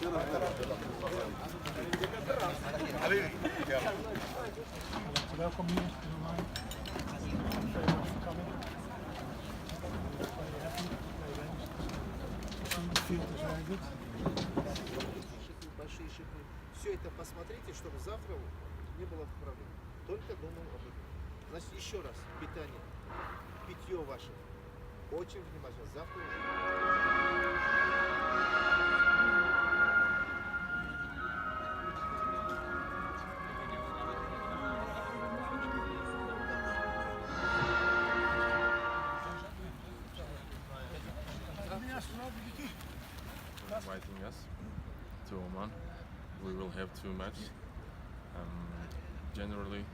Welcome here, if you don't mind. Thank you very much for coming. Very happy to play games. The field is very good. Большие шипы. Все это посмотрите, чтобы завтра не было проблем. Только думал об этом. Значит, еще раз, питание, питье ваше. Очень внимательно. Завтра inviting us to Oman. We will have 2 matches. Generally,